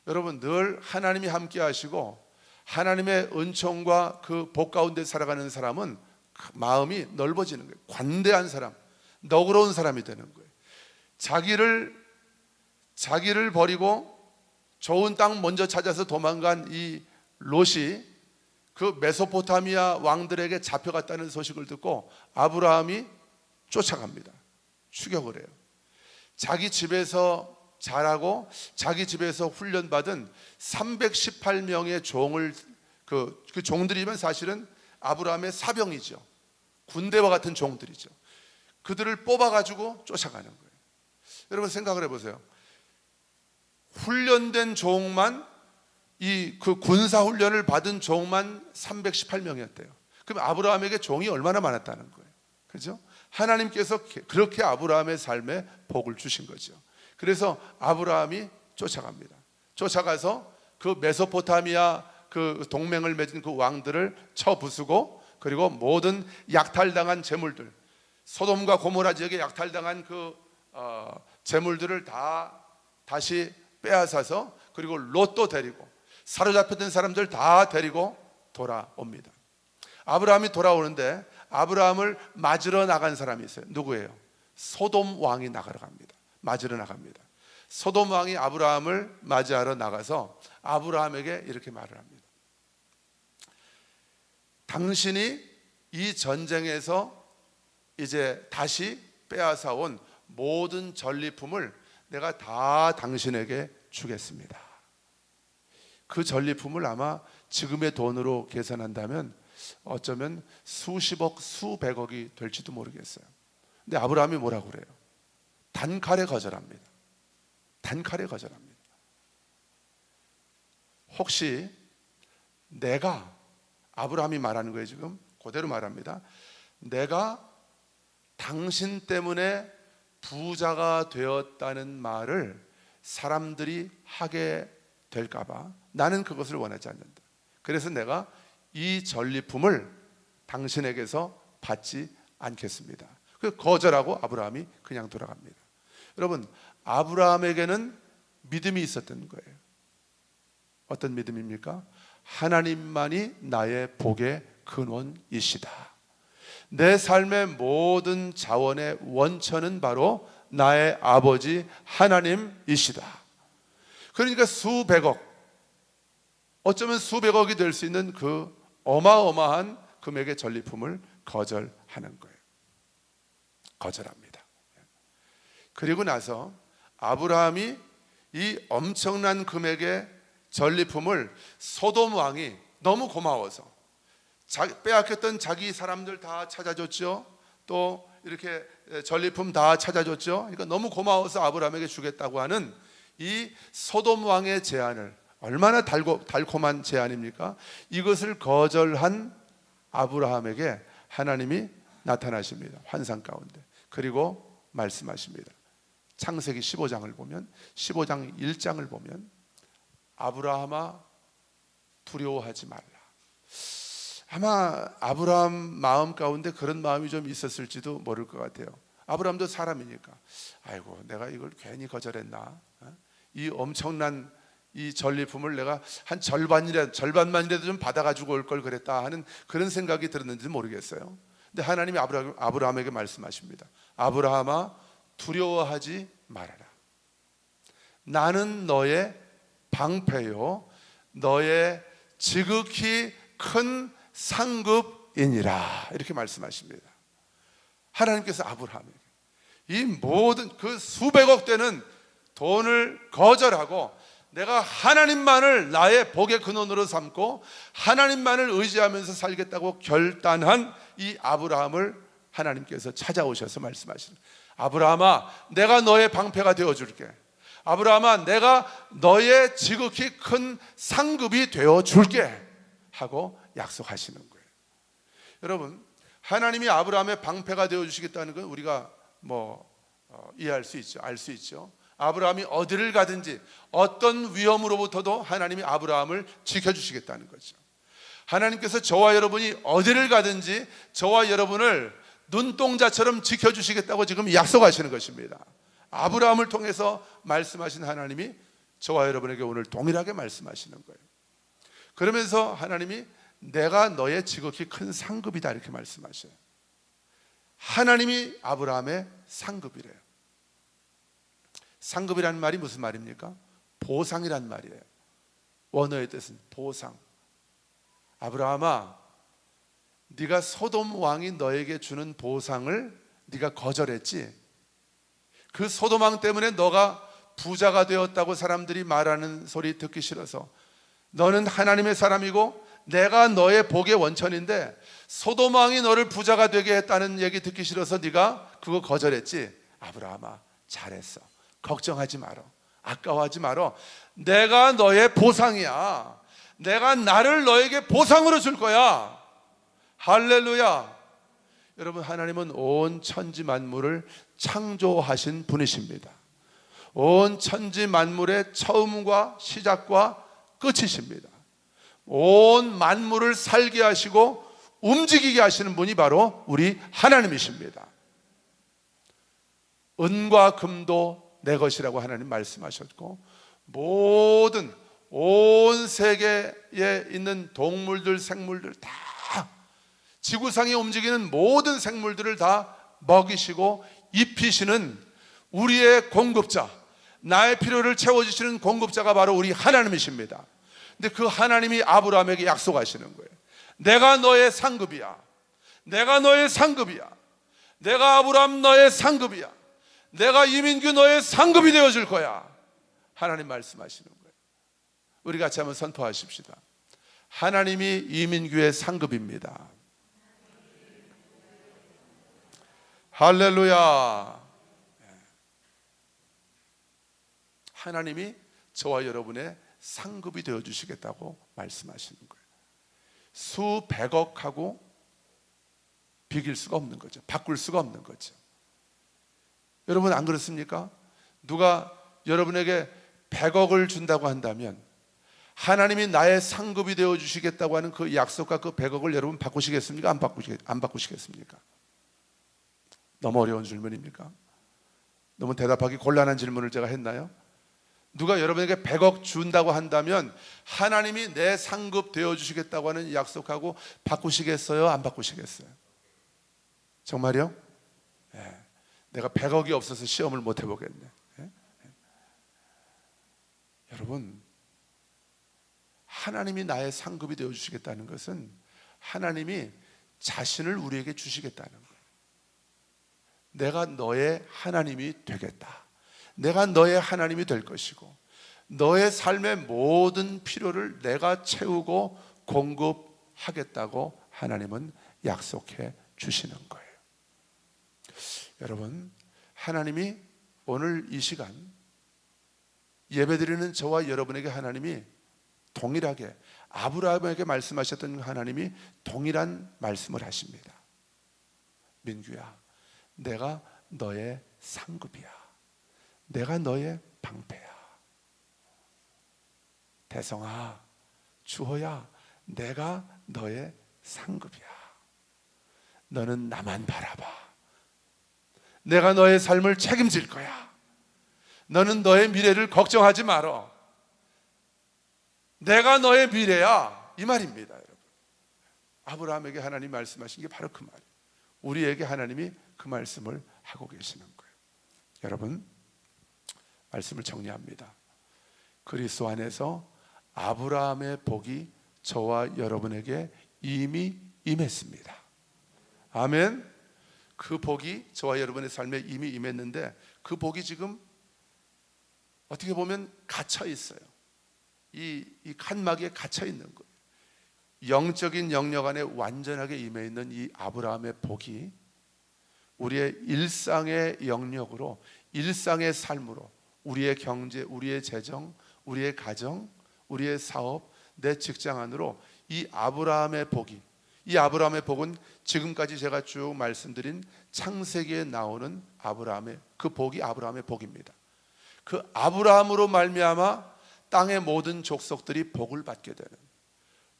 Speaker 1: 여러분, 늘 하나님이 함께 하시고 하나님의 은총과 그 복 가운데 살아가는 사람은 마음이 넓어지는 거예요. 관대한 사람, 너그러운 사람이 되는 거예요. 자기를 버리고 좋은 땅 먼저 찾아서 도망간 이 롯이 그 메소포타미아 왕들에게 잡혀갔다는 소식을 듣고 아브라함이 쫓아갑니다. 추격을 해요. 자기 집에서 자라고 자기 집에서 훈련받은 318명의 종을, 그 종들이면 사실은 아브라함의 사병이죠. 군대와 같은 종들이죠. 그들을 뽑아가지고 쫓아가는 거예요. 여러분 생각을 해보세요. 훈련된 종만, 그 군사 훈련을 받은 종만 318명이었대요. 그럼 아브라함에게 종이 얼마나 많았다는 거예요. 그죠? 하나님께서 그렇게 아브라함의 삶에 복을 주신 거죠. 그래서 아브라함이 쫓아갑니다. 쫓아가서 그 메소포타미아 그 동맹을 맺은 그 왕들을 쳐부수고, 그리고 모든 약탈당한 재물들, 소돔과 고모라 지역에 약탈당한 그 재물들을 다시 빼앗아서, 그리고 롯도 데리고 사로잡혔던 사람들 다 데리고 돌아옵니다. 아브라함이 돌아오는데 아브라함을 맞으러 나간 사람이 있어요. 누구예요? 소돔 왕이 맞으러 나갑니다. 소돔 왕이 아브라함을 맞이하러 나가서 아브라함에게 이렇게 말을 합니다. 당신이 이 전쟁에서 이제 다시 빼앗아 온 모든 전리품을 내가 다 당신에게 주겠습니다. 그 전리품을 아마 지금의 돈으로 계산한다면 어쩌면 수십억, 수백억이 될지도 모르겠어요. 근데 아브라함이 뭐라고 그래요? 단칼에 거절합니다. 단칼에 거절합니다. 혹시 내가 아브라함이 말하는 거예요. 지금 그대로 말합니다. 내가 당신 때문에 부자가 되었다는 말을 사람들이 하게 될까 봐 나는 그것을 원하지 않는다. 그래서 내가 이 전리품을 당신에게서 받지 않겠습니다. 그 거절하고 아브라함이 그냥 돌아갑니다. 여러분, 아브라함에게는 믿음이 있었던 거예요. 어떤 믿음입니까? 하나님만이 나의 복의 근원이시다. 내 삶의 모든 자원의 원천은 바로 나의 아버지 하나님이시다. 그러니까 수백억, 어쩌면 수백억이 될 수 있는 그 어마어마한 금액의 전리품을 거절하는 거예요. 거절합니다. 그리고 나서 아브라함이 이 엄청난 금액의 전리품을 소돔 왕이 너무 고마워서 빼앗겼던 자기 사람들 다 찾아줬죠. 또 이렇게 전리품 다 찾아줬죠. 그러니까 너무 고마워서 아브라함에게 주겠다고 하는 이 소돔 왕의 제안을, 얼마나 달콤한 제안입니까? 이것을 거절한 아브라함에게 하나님이 나타나십니다. 환상 가운데. 그리고 말씀하십니다. 창세기 15장을 보면, 15장 1장을 보면, 아브라함아 두려워하지 말라. 아마 아브라함 마음 가운데 그런 마음이 좀 있었을지도 모를 것 같아요. 아브라함도 사람이니까, 아이고 내가 이걸 괜히 거절했나? 이 엄청난 이 전리품을 내가 한 절반만이라도 좀 받아가지고 올 걸 그랬다 하는 그런 생각이 들었는지 모르겠어요. 근데 하나님이 아브라함에게 말씀하십니다. 아브라함아 두려워하지 말아라. 나는 너의 방패요 너의 지극히 큰 상급이니라. 이렇게 말씀하십니다. 하나님께서 아브라함에게 이 모든 그 수백억 되는 돈을 거절하고 내가 하나님만을 나의 복의 근원으로 삼고 하나님만을 의지하면서 살겠다고 결단한 이 아브라함을 하나님께서 찾아오셔서 말씀하시는, 아브라함아 내가 너의 방패가 되어줄게. 아브라함아 내가 너의 지극히 큰 상급이 되어줄게 하고 약속하시는 거예요. 여러분, 하나님이 아브라함의 방패가 되어주시겠다는 건 우리가 이해할 수 있죠. 알 수 있죠. 아브라함이 어디를 가든지 어떤 위험으로부터도 하나님이 아브라함을 지켜주시겠다는 거죠. 하나님께서 저와 여러분이 어디를 가든지 저와 여러분을 눈동자처럼 지켜주시겠다고 지금 약속하시는 것입니다. 아브라함을 통해서 말씀하신 하나님이 저와 여러분에게 오늘 동일하게 말씀하시는 거예요. 그러면서 하나님이 내가 너의 지극히 큰 상급이다 이렇게 말씀하셔요. 하나님이 아브라함의 상급이래요. 상급이라는 말이 무슨 말입니까? 보상이란 말이에요. 원어의 뜻은 보상. 아브라함아 네가 소돔 왕이 너에게 주는 보상을 네가 거절했지. 그 소돔 왕 때문에 너가 부자가 되었다고 사람들이 말하는 소리 듣기 싫어서, 너는 하나님의 사람이고 내가 너의 복의 원천인데 소돔 왕이 너를 부자가 되게 했다는 얘기 듣기 싫어서 네가 그거 거절했지. 아브라함아 잘했어. 걱정하지 마라. 아까워하지 마라. 내가 너의 보상이야. 내가 나를 너에게 보상으로 줄 거야. 할렐루야. 여러분, 하나님은 온 천지 만물을 창조하신 분이십니다. 온 천지 만물의 처음과 시작과 끝이십니다. 온 만물을 살게 하시고 움직이게 하시는 분이 바로 우리 하나님이십니다. 은과 금도 내 것이라고 하나님 말씀하셨고, 모든 온 세계에 있는 동물들, 생물들 다, 지구상에 움직이는 모든 생물들을 다 먹이시고 입히시는 우리의 공급자, 나의 필요를 채워주시는 공급자가 바로 우리 하나님이십니다. 근데 그 하나님이 아브라함에게 약속하시는 거예요. 내가 너의 상급이야. 내가 너의 상급이야. 내가 아브라함 너의 상급이야. 내가 이민규 너의 상급이 되어줄 거야. 하나님 말씀하시는 거예요. 우리 같이 한번 선포하십시다. 하나님이 이민규의 상급입니다. 할렐루야. 하나님이 저와 여러분의 상급이 되어주시겠다고 말씀하시는 거예요. 수백억하고 비길 수가 없는 거죠. 바꿀 수가 없는 거죠. 여러분 안 그렇습니까? 누가 여러분에게 100억을 준다고 한다면 하나님이 나의 상급이 되어 주시겠다고 하는 그 약속과 그 100억을 여러분 바꾸시겠습니까? 안 바꾸시겠습니까? 너무 어려운 질문입니까? 너무 대답하기 곤란한 질문을 제가 했나요? 누가 여러분에게 100억 준다고 한다면 하나님이 내 상급 되어 주시겠다고 하는 약속하고 바꾸시겠어요? 안 바꾸시겠어요? 정말요? 네. 내가 100억이 없어서 시험을 못 해보겠네. 네? 여러분, 하나님이 나의 상급이 되어 주시겠다는 것은 하나님이 자신을 우리에게 주시겠다는 거예요. 내가 너의 하나님이 되겠다. 내가 너의 하나님이 될 것이고 너의 삶의 모든 필요를 내가 채우고 공급하겠다고 하나님은 약속해 주시는 거예요. 여러분, 하나님이 오늘 이 시간 예배드리는 저와 여러분에게 하나님이 동일하게 아브라함에게 말씀하셨던 하나님이 동일한 말씀을 하십니다. 민규야, 내가 너의 상급이야. 내가 너의 방패야. 대성아, 주호야, 내가 너의 상급이야. 너는 나만 바라봐. 내가 너의 삶을 책임질 거야. 너는 너의 미래를 걱정하지 마라. 내가 너의 미래야. 이 말입니다, 여러분. 아브라함에게 하나님 말씀하신 게 바로 그 말이에요. 우리에게 하나님이 그 말씀을 하고 계시는 거예요. 여러분, 말씀을 정리합니다. 그리스도 안에서 아브라함의 복이 저와 여러분에게 이미 임했습니다. 아멘. 그 복이 저와 여러분의 삶에 이미 임했는데 그 복이 지금 어떻게 보면 갇혀 있어요. 이 칸막이에 갇혀 있는 거예요. 영적인 영역 안에 완전하게 임해 있는 이 아브라함의 복이 우리의 일상의 영역으로, 일상의 삶으로, 우리의 경제, 우리의 재정, 우리의 가정, 우리의 사업, 내 직장 안으로 이 아브라함의 복이, 이 아브라함의 복은 지금까지 제가 쭉 말씀드린 창세기에 나오는 아브라함의 그 복이 아브라함의 복입니다. 그 아브라함으로 말미암아 땅의 모든 족속들이 복을 받게 되는,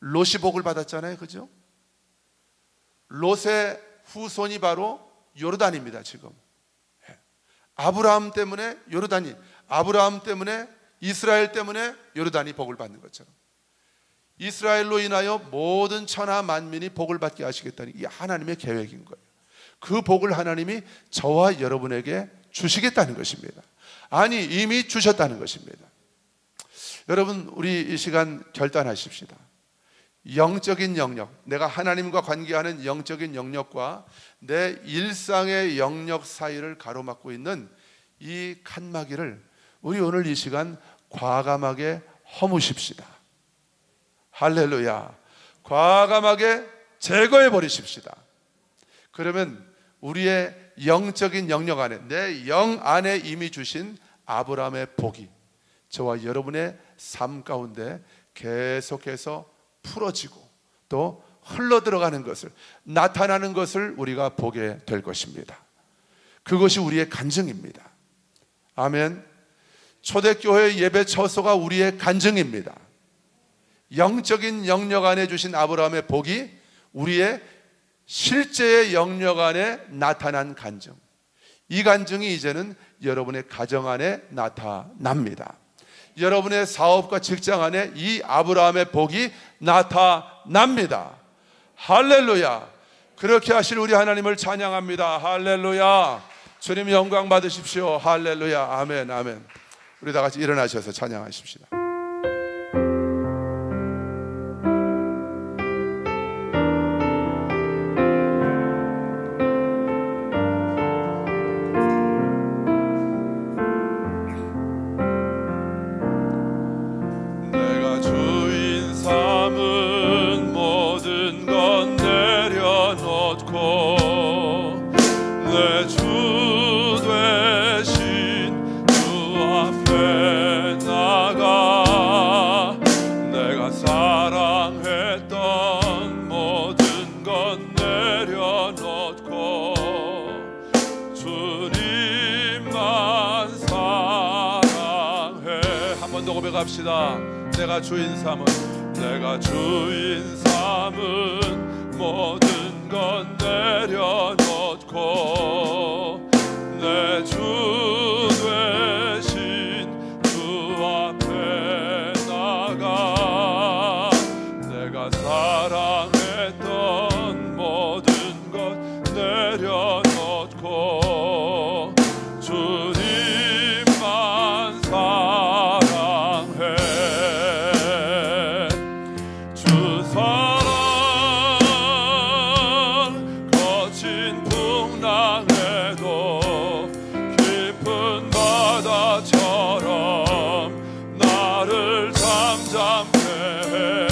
Speaker 1: 롯이 복을 받았잖아요, 그죠? 롯의 후손이 바로 요르단입니다. 지금 아브라함 때문에 요르단이, 아브라함 때문에 이스라엘 때문에 요르단이 복을 받는 것처럼 이스라엘로 인하여 모든 천하 만민이 복을 받게 하시겠다는 이 하나님의 계획인 거예요. 그 복을 하나님이 저와 여러분에게 주시겠다는 것입니다. 아니, 이미 주셨다는 것입니다. 여러분, 우리 이 시간 결단하십시다. 영적인 영역, 내가 하나님과 관계하는 영적인 영역과 내 일상의 영역 사이를 가로막고 있는 이 칸막이를 우리 오늘 이 시간 과감하게 허무십시다. 할렐루야. 과감하게 제거해 버리십시다. 그러면 우리의 영적인 영역 안에, 내 영 안에 이미 주신 아브라함의 복이 저와 여러분의 삶 가운데 계속해서 풀어지고 또 흘러들어가는 것을, 나타나는 것을 우리가 보게 될 것입니다. 그것이 우리의 간증입니다. 아멘. 초대교회 예배 처소가 우리의 간증입니다. 영적인 영역 안에 주신 아브라함의 복이 우리의 실제의 영역 안에 나타난 간증, 이 간증이 이제는 여러분의 가정 안에 나타납니다. 여러분의 사업과 직장 안에 이 아브라함의 복이 나타납니다. 할렐루야. 그렇게 하실 우리 하나님을 찬양합니다. 할렐루야. 주님 영광 받으십시오. 할렐루야. 아멘, 아멘. 우리 다 같이 일어나셔서 찬양하십시다.
Speaker 2: 내 주 대신 주 앞에 나가 고백합시다. 내가 주인 삼은 모든 건 내려놓고 내 주 되신 주 앞에 나가 내가 사랑했던 모든 것 내려놓고 주님만 사랑해. 주 사랑 거친 풍랑에도 깊은 바다처럼 나를 잠잠케 해.